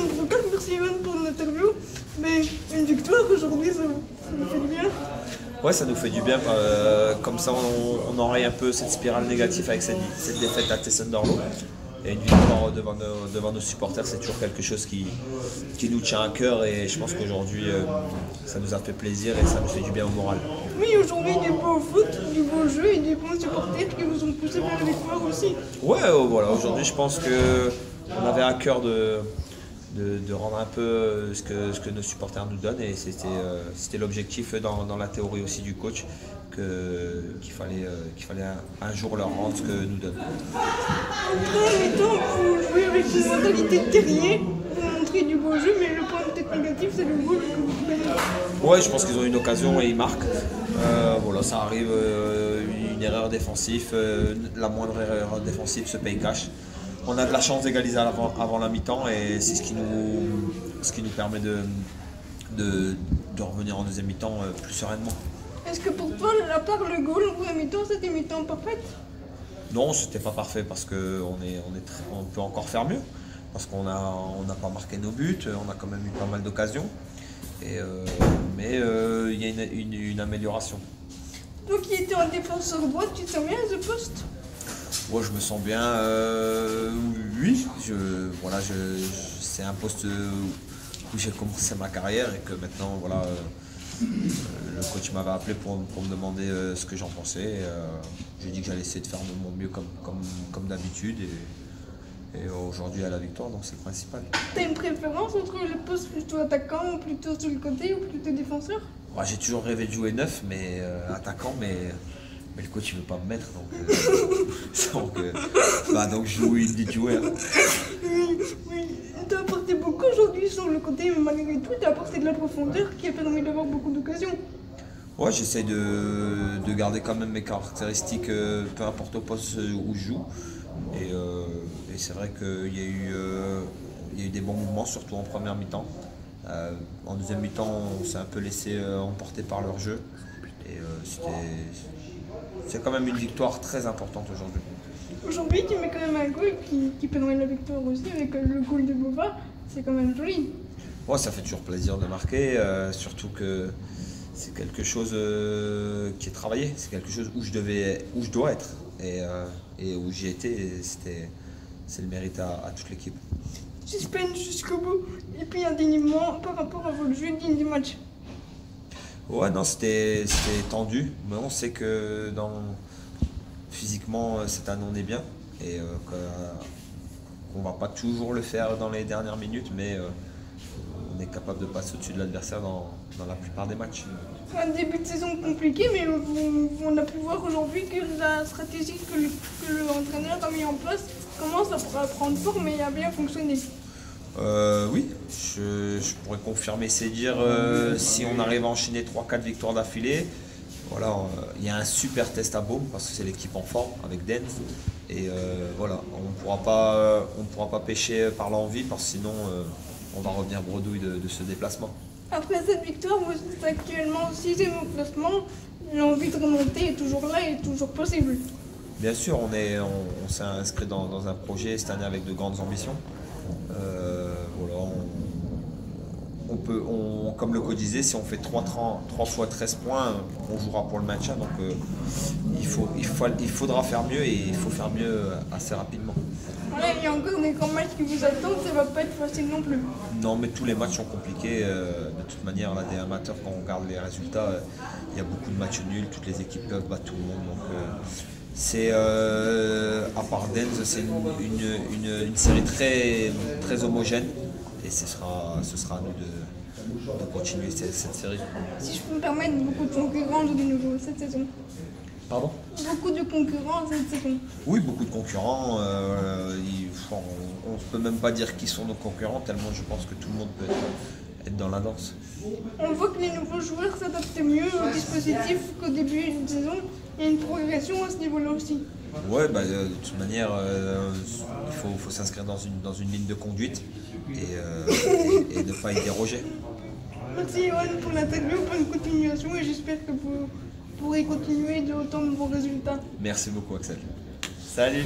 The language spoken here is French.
Evan Brocal, merci Evan pour l'interview. Mais une victoire aujourd'hui, ça me fait du bien. Ouais, ça nous fait du bien. Comme ça, on enraye un peu cette spirale négative avec cette défaite à Tessenderlo. Et une victoire devant nos supporters, c'est toujours quelque chose qui nous tient à cœur. Et je pense qu'aujourd'hui, ça nous a fait plaisir et ça nous fait du bien au moral. Oui, aujourd'hui, du beau foot, du beau jeu et des bons supporters qui vous ont poussé vers la victoire aussi. Ouais, voilà. Aujourd'hui, je pense qu'on avait à cœur de rendre un peu ce que nos supporters nous donnent, et c'était l'objectif dans la théorie aussi du coach, qu'il fallait un jour leur rendre ce que nous donnent. En même temps, vous jouez avec une mentalité de terrier, vous montrez du beau jeu, mais le point peut-être négatif, c'est le goal que vous prenez. Ouais, je pense qu'ils ont une occasion et ils marquent. Voilà, ça arrive, une erreur défensive, la moindre erreur défensive se paye cash. On a de la chance d'égaliser avant la mi-temps, et c'est ce qui nous permet de revenir en deuxième mi-temps plus sereinement. Est-ce que pour toi, à part le goal en première mi-temps, c'était une mi-temps parfaite? Non, c'était pas parfait parce qu'on peut encore faire mieux. Parce qu'on n'a pas marqué nos buts, on a quand même eu pas mal d'occasions. Mais il y a une amélioration. Toi qui étais en défenseur droit, tu te sens bien à ce poste? Moi, je me sens bien, oui. C'est un poste où j'ai commencé ma carrière et que maintenant, voilà, le coach m'avait appelé pour me demander ce que j'en pensais. J'ai dit que j'allais essayer de faire de mon mieux comme d'habitude. Et aujourd'hui, à la victoire, donc c'est le principal. T'as une préférence entre le poste plutôt attaquant ou plutôt sur le côté ou plutôt défenseur? Ouais, j'ai toujours rêvé de jouer neuf, mais attaquant, mais le coach il veut pas me mettre, donc je joue où il me dit de jouer. Hein. Oui. T'as apporté beaucoup aujourd'hui sur le côté, mais malgré tout, t'as apporté de la profondeur qui a permis d'avoir beaucoup d'occasions. Ouais, j'essaie de garder quand même mes caractéristiques, peu importe au poste où je joue. Et c'est vrai qu'il y a eu des bons mouvements, surtout en première mi-temps. En deuxième mi-temps, on s'est un peu laissé emporter par leur jeu. Et c'est quand même une victoire très importante aujourd'hui. Aujourd'hui, tu mets quand même un goal qui permet la victoire aussi, avec le goal de Bova. C'est quand même joli. Ouais, ça fait toujours plaisir de marquer, surtout que c'est quelque chose qui est travaillé. C'est quelque chose où je dois être. Et où j'y étais, c'est le mérite à toute l'équipe. Suspense jusqu'au bout. Et puis un dénouement par rapport à votre jeu digne du match. Ouais, non, c'était tendu, mais on sait que physiquement, cette année on est bien, et qu'on va pas toujours le faire dans les dernières minutes, mais on est capable de passer au-dessus de l'adversaire dans la plupart des matchs. Un début de saison compliqué, mais on a pu voir aujourd'hui que la stratégie que l'entraîneur a mis en place commence à prendre forme et à bien fonctionner. Oui, je pourrais confirmer ces dires si on arrive à enchaîner 3-4 victoires d'affilée. Voilà, il y a un super test à Baume parce que c'est l'équipe en forme avec Dens. Et voilà, on ne pourra pas pêcher par l'envie parce que sinon on va revenir bredouille de ce déplacement. Après cette victoire, vous êtes actuellement 6e au classement. L'envie de remonter est toujours là et toujours possible. Bien sûr, on s'est inscrit dans un projet cette année avec de grandes ambitions. Voilà, comme le coach disait, si on fait 3 fois 13 points, on jouera pour le maintien. Donc il faudra faire mieux et il faut faire mieux assez rapidement. Voilà, il y a encore des grands matchs qui vous attendent, ça va pas être facile non plus. Non, mais tous les matchs sont compliqués. De toute manière, là, des amateurs, quand on regarde les résultats, il y a beaucoup de matchs nuls, toutes les équipes peuvent battre tout le monde. Donc, à part Dens, c'est une série très homogène, et ce sera à nous de continuer cette série. Si je peux me permettre, beaucoup de concurrence de nouveau cette saison. Pardon ? Beaucoup de concurrence cette saison. Oui, beaucoup de concurrents. On ne peut même pas dire qui sont nos concurrents, tellement je pense que tout le monde peut être dans la danse. On voit que les nouveaux joueurs s'adaptent mieux au dispositif qu'au début de saison. Il y a une progression à ce niveau-là aussi. Ouais, de toute manière, il faut s'inscrire dans une ligne de conduite et ne pas y déroger. Merci Evan pour l'interview, pour une continuation, et j'espère que vous pourrez continuer de autant de bons résultats. Merci beaucoup Axel. Salut.